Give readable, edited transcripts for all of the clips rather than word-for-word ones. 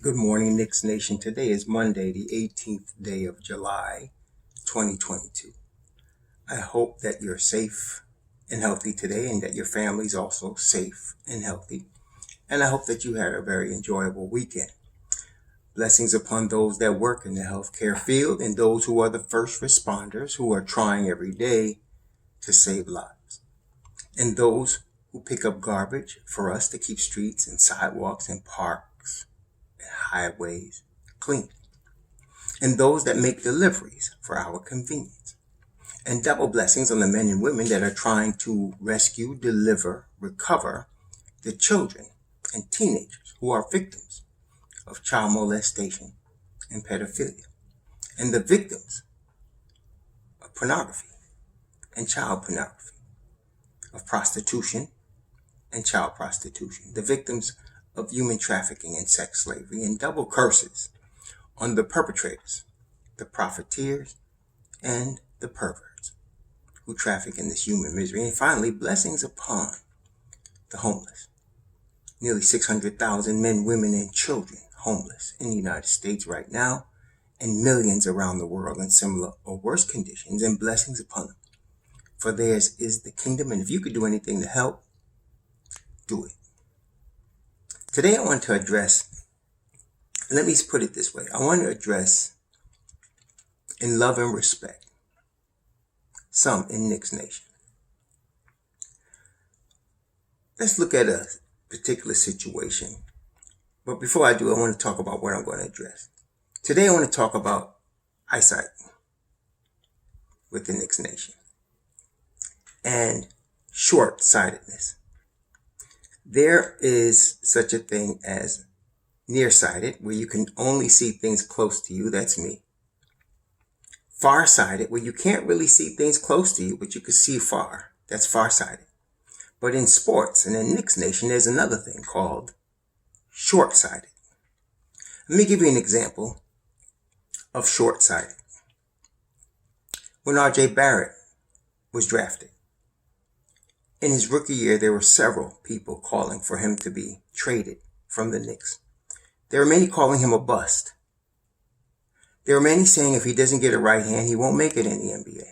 Good morning, Knicks Nation. Today is Monday, the 18th day of July, 2022. I hope that you're safe and healthy today and that your family's also safe and healthy. And I hope that you had a very enjoyable weekend. Blessings upon those that work in the healthcare field and those who are the first responders who are trying every day to save lives. And those who pick up garbage for us to keep streets and sidewalks and parks highways clean, and those that make deliveries for our convenience, and double blessings on the men and women that are trying to rescue, deliver, recover the children and teenagers who are victims of child molestation and pedophilia, and the victims of pornography and child pornography, of prostitution and child prostitution, the victims of human trafficking and sex slavery, and double curses on the perpetrators, the profiteers, and the perverts who traffic in this human misery. And finally, blessings upon the homeless. Nearly 600,000 men, women, and children homeless in the United States right now, and millions around the world in similar or worse conditions, and blessings upon them. For theirs is the kingdom, and if you could do anything to help, do it. Today I want to address, let me put it this way, I want to address in love and respect some in Knicks Nation. Let's look at a particular situation. But before I do, I want to talk about what I'm going to address. Today I want to talk about eyesight with the Knicks Nation and short-sightedness. There is such a thing as nearsighted, where you can only see things close to you. That's me. Farsighted, where you can't really see things close to you, but you can see far. That's farsighted. But in sports and in Knicks Nation, there's another thing called short-sighted. Let me give you an example of short-sighted. When R.J. Barrett was drafted, in his rookie year, there were several people calling for him to be traded from the Knicks. There were many calling him a bust. There were many saying if he doesn't get a right hand, he won't make it in the NBA.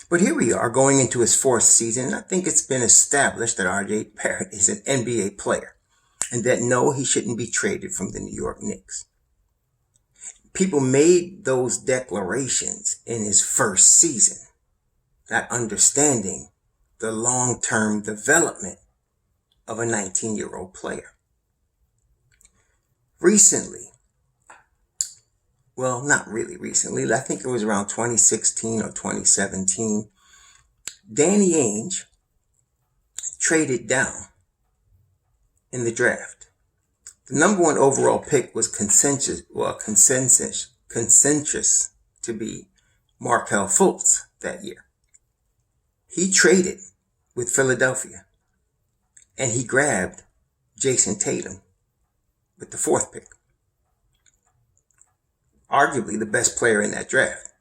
But here we are going into his fourth season, and I think it's been established that R.J. Barrett is an NBA player, and that no, he shouldn't be traded from the New York Knicks. People made those declarations in his first season, not understanding the long-term development of a 19-year-old player. Recently, well, not really recently, I think it was around 2016 or 2017, Danny Ainge traded down in the draft. The number one overall pick was consensus to be Markelle Fultz that year. He traded with Philadelphia, and he grabbed Jason Tatum with the fourth pick. Arguably the best player in that draft.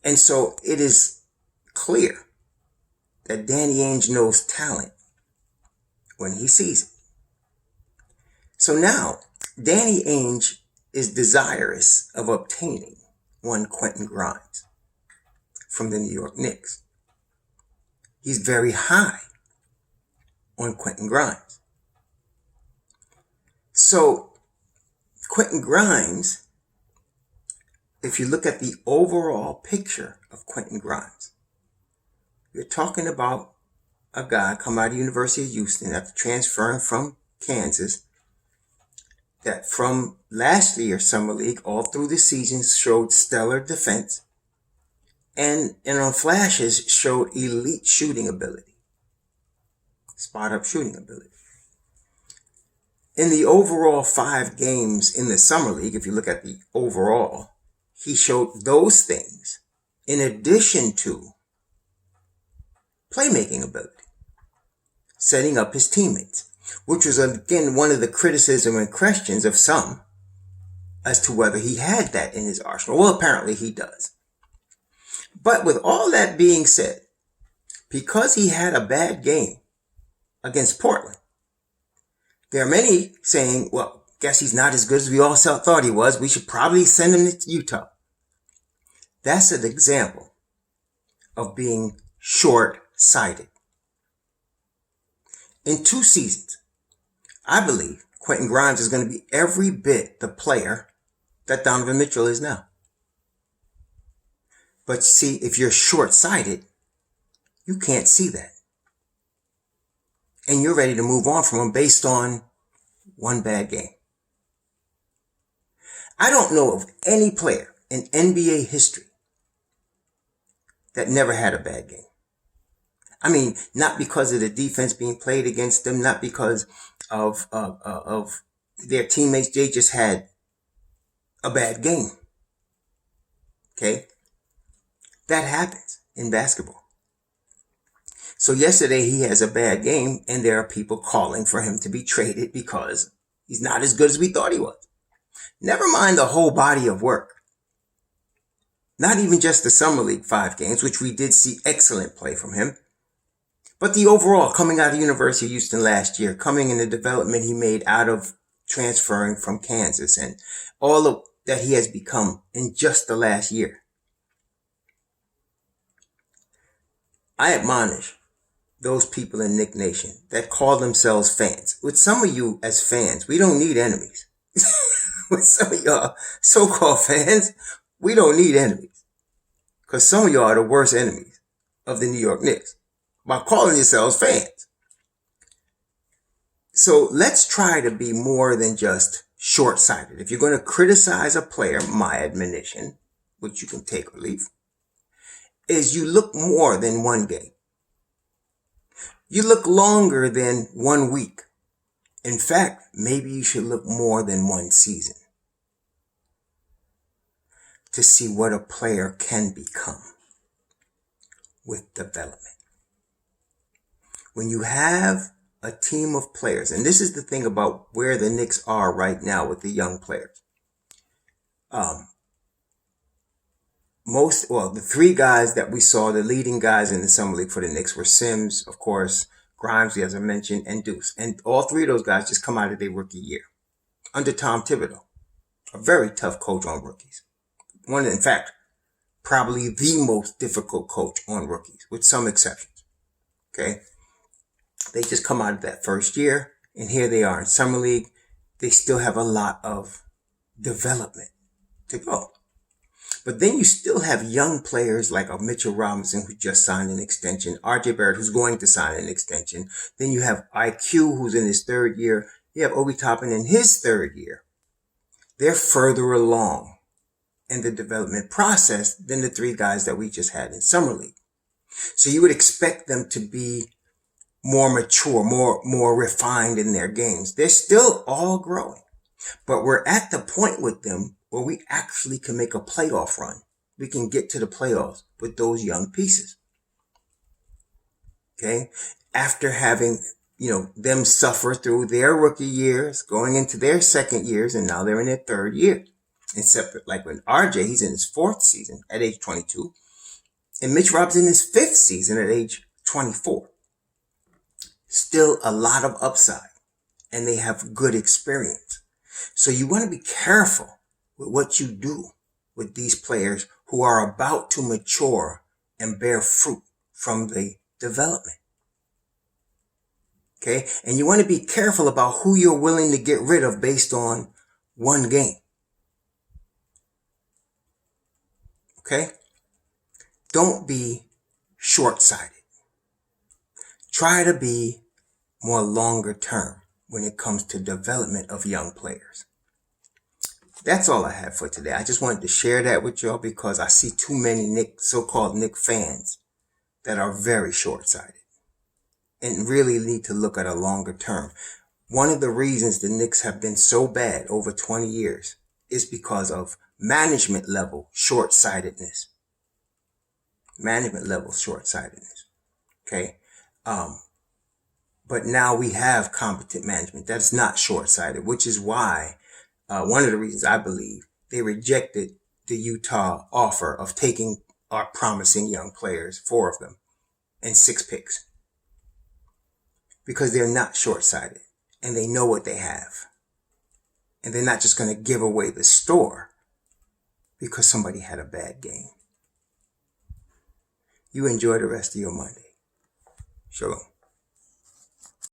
And so it is clear that Danny Ainge knows talent when he sees it. So now, Danny Ainge is desirous of obtaining one Quentin Grimes from the New York Knicks. He's very high on Quentin Grimes. So, Quentin Grimes, if you look at the overall picture of Quentin Grimes, you're talking about a guy come out of the University of Houston after transferring from Kansas, that from last year's Summer League all through the season showed stellar defense, and on flashes showed elite shooting ability, spot-up shooting ability. In the overall 5 games in the Summer League, if you look at the overall, he showed those things in addition to playmaking ability, setting up his teammates, which was again one of the criticism and questions of some as to whether he had that in his arsenal. Well, apparently he does. But with all that being said, because he had a bad game against Portland, There are many saying, well, guess he's not as good as we all thought he was. We should probably send him to Utah. That's an example of being short-sighted. In 2 seasons, I believe Quentin Grimes is going to be every bit the player that Donovan Mitchell is now. But see, if you're short-sighted, you can't see that. And you're ready to move on from him based on one bad game. I don't know of any player in NBA history that never had a bad game. I mean, not because of the defense being played against them, not because of their teammates. They just had a bad game. Okay? That happens in basketball. So yesterday he has a bad game, and there are people calling for him to be traded because he's not as good as we thought he was. Never mind the whole body of work. Not even just the Summer League 5 games, which we did see excellent play from him, but the overall coming out of University of Houston last year, coming in the development he made out of transferring from Kansas, and all of that he has become in just the last year. I admonish those people in Knicks Nation that call themselves fans. With some of you as fans, we don't need enemies. With some of y'all so-called fans, we don't need enemies. Because some of y'all are the worst enemies of the New York Knicks by calling yourselves fans. So let's try to be more than just short-sighted. If you're going to criticize a player, my admonition, which you can take or leave, is you look more than one game. You look longer than 1 week. In fact, maybe you should look more than 1 season to see what a player can become with development. When you have a team of players, and this is the thing about where the Knicks are right now with the young players. The 3 guys that we saw, the leading guys in the Summer League for the Knicks were Sims, of course, Grimes, as I mentioned, and Deuce. And all 3 of those guys just come out of their rookie year under Tom Thibodeau, a very tough coach on rookies. In fact, probably the most difficult coach on rookies, with some exceptions. Okay? They just come out of that first year, and here they are in Summer League. They still have a lot of development to go. But then you still have young players like a Mitchell Robinson, who just signed an extension, RJ Barrett, who's going to sign an extension. Then you have IQ, who's in his 3rd year. You have Obi Toppin in his 3rd year. They're further along in the development process than the 3 guys that we just had in Summer League. So you would expect them to be more mature, more refined in their games. They're still all growing, but we're at the point with them where we actually can make a playoff run. We can get to the playoffs with those young pieces. Okay? After having, them suffer through their rookie years, going into their 2nd years, and now they're in their 3rd year. Except like when RJ, he's in his 4th season at age 22, and Mitch Robinson in his 5th season at age 24. Still a lot of upside, and they have good experience. So you want to be careful with what you do with these players who are about to mature and bear fruit from the development. Okay? And you want to be careful about who you're willing to get rid of based on 1 game. Okay? Don't be short-sighted. Try to be more longer term when it comes to development of young players. That's all I have for today. I just wanted to share that with y'all because I see too many so-called Knicks fans that are very short-sighted and really need to look at a longer term. One of the reasons the Knicks have been so bad over 20 years is because of management level short-sightedness. Management level short-sightedness. Okay? But now we have competent management that's not short-sighted, which is why one of the reasons I believe they rejected the Utah offer of taking our promising young players, 4 of them, and 6 picks. Because they're not short-sighted. and they know what they have. And they're not just going to give away the store because somebody had a bad game. You enjoy the rest of your Monday. Shalom.